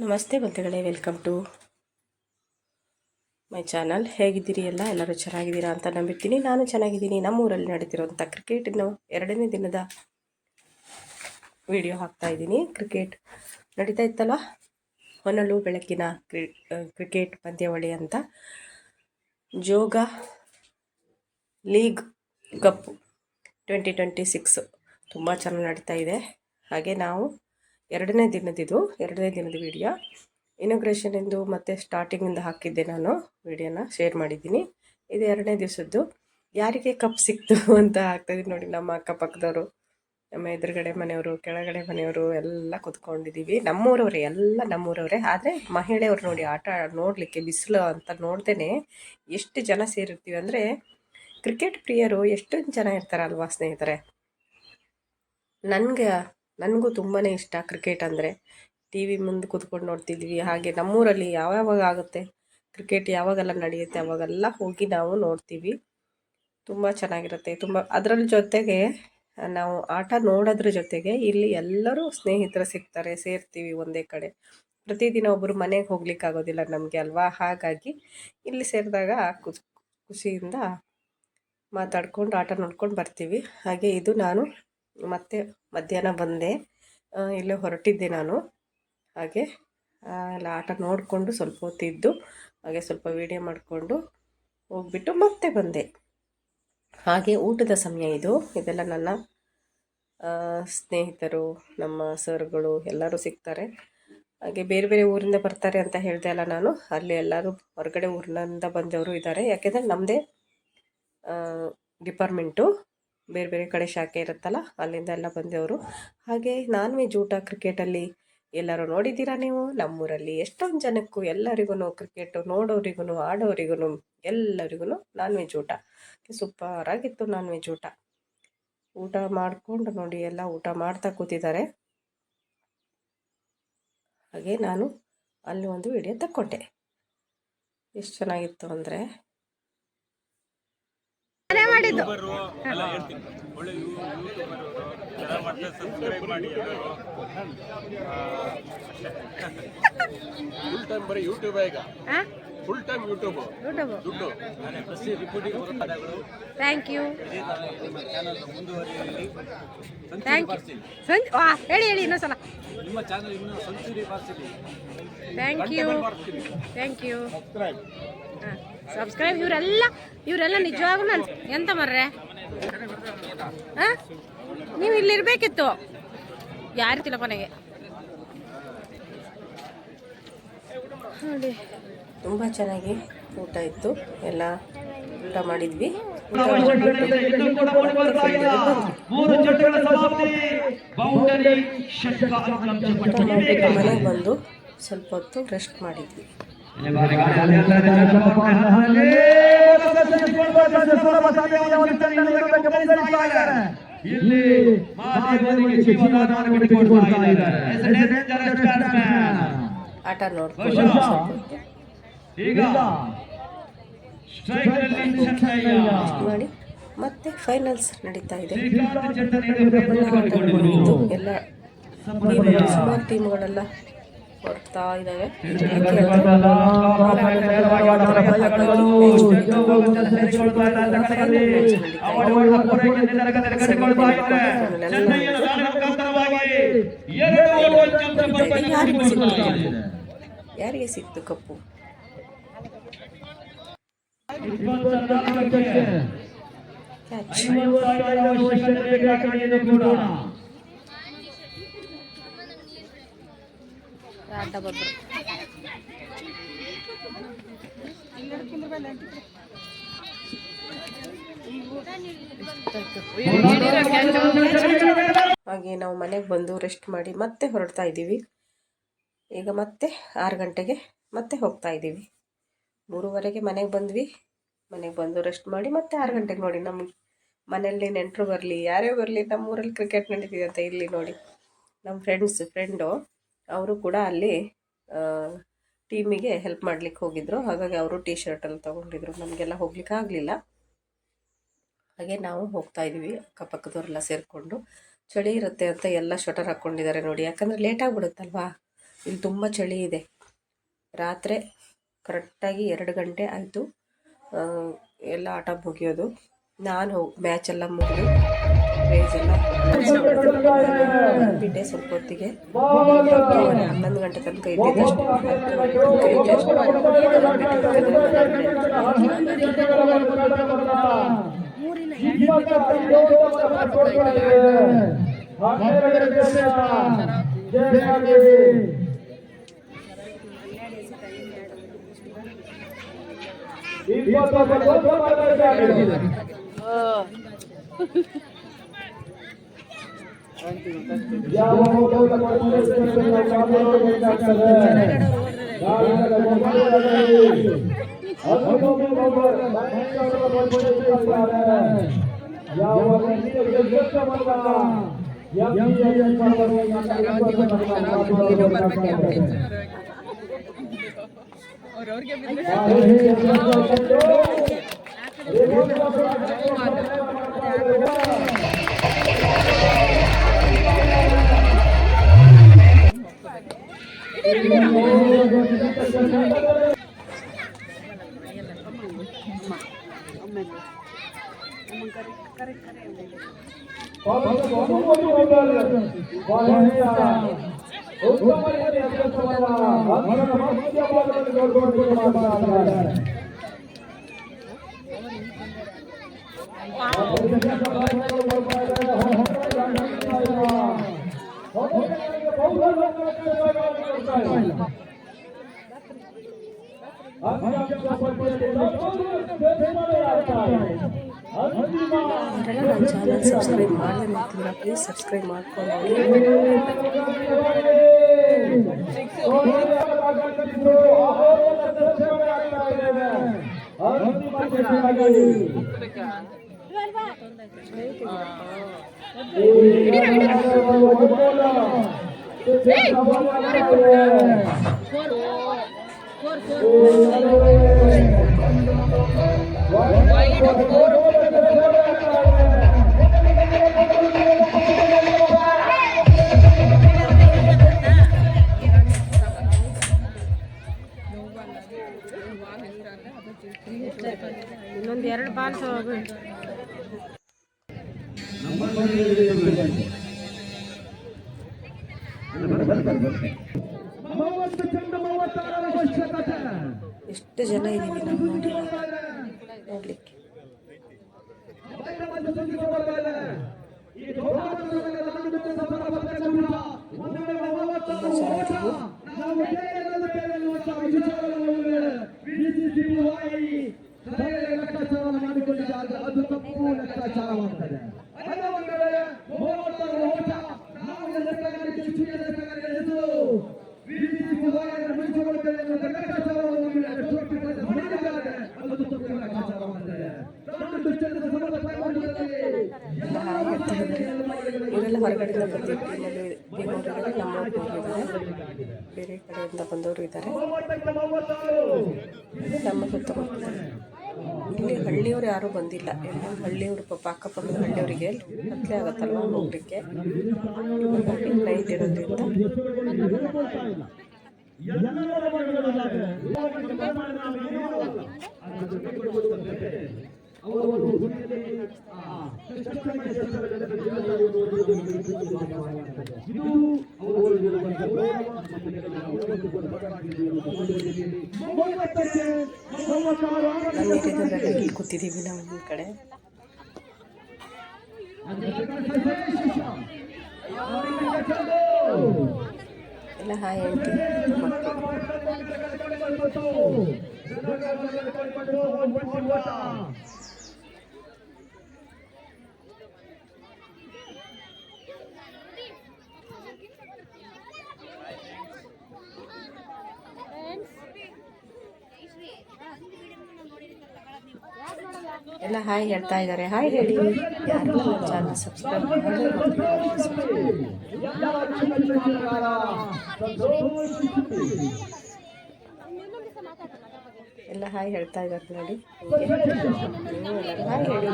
ನಮಸ್ತೆ ಬಂಧುಗಳೇ, welcome to my channel. ಹೇಗಿದ್ದೀರಿ? ಎಲ್ಲರೂ ಚೆನ್ನಾಗಿದ್ದೀರಾ ಅಂತ ನಂಬಿರ್ತೀನಿ. ನಾನು ಚೆನ್ನಾಗಿದ್ದೀನಿ. ನಮ್ಮೂರಲ್ಲಿ ನಡೀತಿರುವಂಥ ಕ್ರಿಕೆಟಿನ 2ನೇ ದಿನದ ವಿಡಿಯೋ ಹಾಕ್ತಾ ಇದ್ದೀನಿ. ಕ್ರಿಕೆಟ್ ನಡೀತಾ ಇತ್ತಲ್ಲ, ಹೊನಲು ಬೆಳಕಿನ ಕ್ರಿಕೆಟ್ ಪಂದ್ಯಾವಳಿ ಅಂತ ಜೋಗ ಲೀಗ್ ಕಪ್ 2026 ತುಂಬ ಚೆನ್ನಾಗಿ ನಡೀತಾ ಇದೆ. ಹಾಗೆ ನಾವು 2ನೇ ದಿನದ ವಿಡಿಯೋ ಇನಾಗ್ರೇಷನ್ ಎಂದು ಮತ್ತು ಸ್ಟಾರ್ಟಿಂಗಿಂದ ಹಾಕಿದ್ದೆ. ನಾನು ವಿಡಿಯೋನ ಶೇರ್ ಮಾಡಿದ್ದೀನಿ. ಇದು 2ನೇ ದಿವಸದ್ದು. ಯಾರಿಗೆ ಕಪ್ ಸಿಕ್ತು ಅಂತ ಆಗ್ತಾಯಿದ್ದೀನಿ ನೋಡಿ. ನಮ್ಮ ಅಕ್ಕಪಕ್ಕದವರು, ನಮ್ಮ ಎದುರುಗಡೆ ಮನೆಯವರು, ಕೆಳಗಡೆ ಮನೆಯವರು ಎಲ್ಲ ಕೂತ್ಕೊಂಡಿದ್ದೀವಿ. ಎಲ್ಲ ನಮ್ಮೂರವರೇ. ಆದರೆ ಮಹಿಳೆಯವರು ನೋಡಿ, ಆಟ ನೋಡಲಿಕ್ಕೆ ಬಿಸಿಲು ಅಂತ ನೋಡ್ದೇ ಎಷ್ಟು ಜನ ಸೇರಿರ್ತೀವಿ ಅಂದರೆ, ಕ್ರಿಕೆಟ್ ಪ್ರಿಯರು ಎಷ್ಟೊಂದು ಜನ ಇರ್ತಾರಲ್ವಾ ಸ್ನೇಹಿತರೆ. ನನಗೂ ತುಂಬಾ ಇಷ್ಟ ಕ್ರಿಕೆಟ್ ಅಂದರೆ. ಟಿ ವಿ ಮುಂದೆ ಕೂತ್ಕೊಂಡು ನೋಡ್ತಿದ್ವಿ. ಹಾಗೆ ನಮ್ಮೂರಲ್ಲಿ ಯಾವಾಗ ಆಗುತ್ತೆ ಕ್ರಿಕೆಟ್, ಯಾವಾಗೆಲ್ಲ ನಡೆಯುತ್ತೆ ಅವಾಗೆಲ್ಲ ಹೋಗಿ ನಾವು ನೋಡ್ತೀವಿ. ತುಂಬ ಚೆನ್ನಾಗಿರುತ್ತೆ. ಅದರ ಜೊತೆಗೆ ನಾವು ಆಟ ನೋಡೋದ್ರ ಜೊತೆಗೆ ಇಲ್ಲಿ ಎಲ್ಲರೂ ಸ್ನೇಹಿತರು ಸಿಗ್ತಾರೆ, ಸೇರ್ತೀವಿ ಒಂದೇ ಕಡೆ. ಪ್ರತಿದಿನ ಒಬ್ಬರು ಮನೆಗೆ ಹೋಗ್ಲಿಕ್ಕಾಗೋದಿಲ್ಲ ನಮಗೆ ಅಲ್ವಾ. ಹಾಗಾಗಿ ಇಲ್ಲಿ ಸೇರಿದಾಗ ಖುಷಿಯಿಂದ ಮಾತಾಡ್ಕೊಂಡು ಆಟ ನೋಡ್ಕೊಂಡು ಬರ್ತೀವಿ. ಹಾಗೆ ಇದು ನಾನು ಮತ್ತೆ ಮಧ್ಯಾಹ್ನ ಬಂದೆ, ಇಲ್ಲೇ ಹೊರಟಿದ್ದೆ ನಾನು. ಹಾಗೆ ಎಲ್ಲ ಆಟ ನೋಡಿಕೊಂಡು ಸ್ವಲ್ಪ ಹೊತ್ತಿದ್ದು, ಹಾಗೆ ಸ್ವಲ್ಪ ವೀಡಿಯೋ ಮಾಡಿಕೊಂಡು ಹೋಗ್ಬಿಟ್ಟು ಮತ್ತೆ ಬಂದೆ. ಹಾಗೆ ಊಟದ ಸಮಯ ಇದೆಲ್ಲ ನನ್ನ ಸ್ನೇಹಿತರು, ನಮ್ಮ ಸರ್ಗಳು ಎಲ್ಲರೂ ಸಿಗ್ತಾರೆ. ಹಾಗೆ ಬೇರೆ ಬೇರೆ ಊರಿಂದ ಬರ್ತಾರೆ ಅಂತ ಹೇಳಿದೆ ಅಲ್ಲ ನಾನು. ಅಲ್ಲಿ ಎಲ್ಲರೂ ಹೊರಗಡೆ ಊರಿನಿಂದ ಬಂದವರು ಇದ್ದಾರೆ. ಯಾಕೆಂದರೆ ನಮ್ಮದೇ ಡಿಪಾರ್ಟ್ಮೆಂಟು ಬೇರೆ ಬೇರೆ ಕಡೆ ಶಾಖೆ ಇರುತ್ತಲ್ಲ, ಅಲ್ಲಿಂದ ಎಲ್ಲ ಬಂದವರು. ಹಾಗೆ ನಾನ್ ವೆಜ್ ಊಟ ಕ್ರಿಕೆಟಲ್ಲಿ ಎಲ್ಲರೂ ನೋಡಿದ್ದೀರಾ ನೀವು. ನಮ್ಮೂರಲ್ಲಿ ಎಷ್ಟೊಂದು ಜನಕ್ಕೂ ಎಲ್ಲರಿಗೂ ಕ್ರಿಕೆಟು ನೋಡೋರಿಗೂ ಆಡೋರಿಗೂ ಎಲ್ಲರಿಗೂ ನಾನ್ ವೆಜ್ ಊಟ ಸೂಪರಾಗಿತ್ತು. ನಾನ್ ವೆಜ್ ಊಟ ಮಾಡಿಕೊಂಡು ನೋಡಿ, ಎಲ್ಲ ಊಟ ಮಾಡ್ತಾ ಕೂತಿದ್ದಾರೆ. ಹಾಗೆ ನಾನು ಅಲ್ಲಿ ಒಂದು ವಿಡಿಯೋ ತಕ್ಕೊಂಡೆ. ಎಷ್ಟು ಚೆನ್ನಾಗಿತ್ತು ಅಂದರೆ, ಫುಲ್ ಟೈಮ್ ಬರೀ ಯೂಟ್ಯೂಬ್ ಈಗ ಫುಲ್ ಟೈಮ್ ಯೂಟ್ಯೂಬ್ ದುಡ್ಡು. ಥ್ಯಾಂಕ್ ಯು ಹೇಳಿ ಇನ್ನೊಂದ್ಸಲ. ನಿಮ್ಮ ಚಾನಲ್ ಇನ್ನೂ ಸೆಂಚುರಿ ಬಾರಿಸಿದೆ. Thank you subscribe. ಇವರೆಲ್ಲ ನಿಜವಾಗ್ಲೂ ನಾನು ಎಂತ ಮರ್ರೆ, ನೀವು ಇಲ್ಲಿರ್ಬೇಕಿತ್ತು. ಯಾರಿತಿಲ್ಲ ಕೊನೆಗೆ ನೋಡಿ. ತುಂಬ ಚೆನ್ನಾಗಿ ಊಟ ಇತ್ತು. ಎಲ್ಲ ಊಟ ಮಾಡಿದ್ವಿ. ಮನೆಗೆ ಬಂದು ಸ್ವಲ್ಪ ಹೊತ್ತು ರೆಸ್ಟ್ ಮಾಡಿದ್ವಿ. ಆಟ ನೋಡ್ಕೊಂಡು ಮಾಡಿ ಮತ್ತೆ ಫೈನಲ್ಸ್ ನಡೀತಾ ಇದೆ. ಎಲ್ಲ ಸುಮಾರು ಟೀಮ್ಗಳೆಲ್ಲ ಬರ್ತಾ ಇದ್ದಾವೆ. ಯಾರಿಗೆ ಸಿಕ್ತು ಕಪ್ಪು? ಹಾಗೆ ನಾವು ಮನೆಗೆ ಬಂದು ರೆಸ್ಟ್ ಮಾಡಿ ಮತ್ತೆ ಹೊರಡ್ತಾ ಇದ್ದೀವಿ. ಈಗ ಮತ್ತೆ 6 ಗಂಟೆಗೆ ಮತ್ತೆ ಹೋಗ್ತಾ ಇದ್ದೀವಿ. 3:30ಗೆ ಮನೆಗೆ ಬಂದ್ವಿ. ಮನೆಗೆ ಬಂದು ರೆಸ್ಟ್ ಮಾಡಿ ಮತ್ತೆ 6 ಗಂಟೆಗೆ ನೋಡಿ, ನಮ್ಮ ಮನೆಯಲ್ಲಿ ನೆಂಟರು ಬರಲಿ, ಯಾರೇ ಬರಲಿ, ನಮ್ಮೂರಲ್ಲಿ ಕ್ರಿಕೆಟ್ ನಡೀತಿದೆ ಅಂತ ಇಲ್ಲಿ ನೋಡಿ ನಮ್ಮ ಫ್ರೆಂಡು ಅವರು ಕೂಡ ಅಲ್ಲಿ ಟೀಮಿಗೆ ಹೆಲ್ಪ್ ಮಾಡ್ಲಿಕ್ಕೆ ಹೋಗಿದ್ರು. ಹಾಗಾಗಿ ಅವರು ಟೀ ಶರ್ಟಲ್ಲಿ ತೊಗೊಂಡಿದ್ರು. ನಮಗೆಲ್ಲ ಹೋಗ್ಲಿಕ್ಕೆ ಆಗಲಿಲ್ಲ. ಹಾಗೆ ನಾವು ಹೋಗ್ತಾ ಇದ್ದೀವಿ. ಅಕ್ಕಪಕ್ಕದವರೆಲ್ಲ ಸೇರಿಕೊಂಡು. ಚಳಿ ಇರುತ್ತೆ ಅಂತ ಎಲ್ಲ ಸ್ವೆಟರ್ ಹಾಕ್ಕೊಂಡಿದ್ದಾರೆ ನೋಡಿ. ಯಾಕಂದರೆ ಲೇಟ್ ಆಗಿಬಿಡುತ್ತಲ್ವಾ, ಇಲ್ಲಿ ತುಂಬ ಚಳಿ ಇದೆ. ರಾತ್ರಿ ಕರೆಕ್ಟಾಗಿ 2 ಗಂಟೆ ಆಯಿತು ಎಲ್ಲ ಆಟ ಮುಗಿಯೋದು. ನಾನು ಮ್ಯಾಚ್ ಎಲ್ಲ ಮುಗಿದು ಪ್ರೈಸ್ ಎಲ್ಲ ಬಂದ್ಬಿಟ್ಟೆ ಸ್ವಲ್ಪ ಹೊತ್ತಿಗೆ. 11 ಗಂಟೆ ತನಕ ಇದ್ದಿದ್ದಷ್ಟೇ. ನನ್ನ ಚಾನಲ್ ಸಬ್ಸ್ಕ್ರೈಬ್ ಮಾಡದೆ ನೋಡ್ತಿದ್ದೀರಾ, ಪ್ಲೀಸ್ ಸಬ್ಸ್ಕ್ರೈಬ್ ಮಾಡ್ಕೊಂಡು ಇನ್ನೊಂದು 2 ಬಾಲ್ ಎಷ್ಟು ಜನ ಇದ್ದೀವಿ ನಾವು ನೋಡ್ಲಿಕ್ಕೆ. ಅದು ತಪ್ಪು ಲೆಕ್ಕಾಚಾರವಾಗುತ್ತದೆ. ಇವರೆಲ್ಲ ಹೊರಗಡೆಯಿಂದ ಬಂದಿದ್ದಾರೆ, ಬೇರೆ ಕಡೆಯಿಂದ ಬಂದವರು ಇದ್ದಾರೆ. ನಮ್ಮ ಸುತ್ತಮುತ್ತ ಇಲ್ಲಿ ಹಳ್ಳಿಯವರು ಯಾರೂ ಬಂದಿಲ್ಲ. ಎಲ್ಲ ಹಳ್ಳಿಯವರು ಪಾಪ ಅಕ್ಕಪಕ್ಕದ ಹಳ್ಳಿಯವರಿಗೆ ಕತ್ಲೆ ಆಗುತ್ತಲ್ವ ಹೋಗ್ಲಿಕ್ಕೆ. ನೈಟ್ ಇರೋದ್ರಿಂದ ಕೂತಿದ್ದೀವಿ ನಾವು ಈ ಕಡೆ. ಎಲ್ಲ ಹಾಯ್ ಆಂಟಿ. ಎಲ್ಲ ಹಾಯ್ ಹೇಳ್ತಾ ಇದ್ದಾರೆ. ಹಾಯ್ ಹೇಳಿ. ಯಾರೆಲ್ಲ ನನ್ನ ಚಾನಲ್ ಸಬ್ಸ್ಕ್ರೈಬ್ ಮಾಡಿ ಎಲ್ಲ ಹಾಯ್ ಹೇಳ್ತಾ ಇದ್ದಾರೆ ನೋಡಿ. ನೀವು ಎಲ್ಲ ಹಾಯ್ ಹೇಳಿ.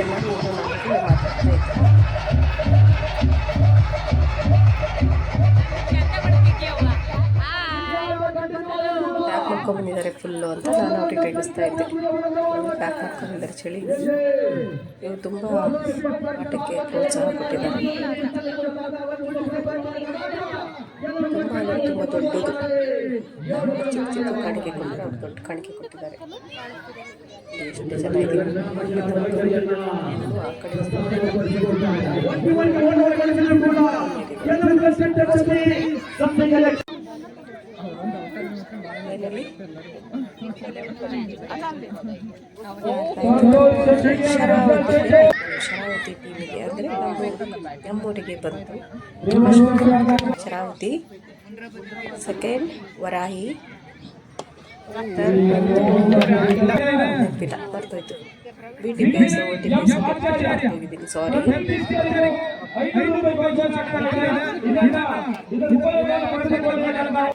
ಎಲ್ಲ ಮಾತಾಡ್ತಾ ಇದ್ದೆ. ಪ್ಯಾಕ್ ಮಾಡ್ಕೊಂಬಂದಿದ್ದಾರೆ ಫುಲ್ಲು ಅಂತ ನಾನು ಅವ್ರಿಗೆ ರೇಗಿಸ್ತಾ ಇದ್ದೆ. ಪ್ಯಾಕ್ ಮಾಡ್ಕೊಂಡಿದ್ದಾರೆ ಚಳಿ. ಇವರು ತುಂಬ ಆಟಕ್ಕೆ ಪ್ರೋತ್ಸಾಹ ಕೊಟ್ಟಿದ್ದಾರೆ. ತುಂಬ ಅಂದರೆ ತುಂಬ ದೊಡ್ಡದು. ಚಿಕ್ಕ ಚಿಕ್ಕ ಕಾಣಿಕೆ ಕೊಟ್ಟರೆ ಅವ್ರು ದೊಡ್ಡ ಕಾಣಿಕೆ ಕೊಟ್ಟಿದ್ದಾರೆ. ಎಷ್ಟು ಜನ ಇದ್ದೀವಿ ಆ ಕಡೆ ಮನೆಯಲ್ಲಿ ಶರಾವತಿ ಟಿವಿಗೆ ಅಂದರೆ ನಮ್ಮೂರಿಗೆ ಬಂತು. ಶರಾವತಿ, ಸೆಕೆಂಡ್ ವರಾಹಿ, ನೆನಪಿಲ್ಲ, ಮರ್ತೋಯ್ತು. BTPS OTPS ಹೋಗಿದ್ದೀನಿ, ಸಾರಿ. ಲೈಕ್ ಮಾಡಿ, ಶೇರ್ ಮಾಡಿ.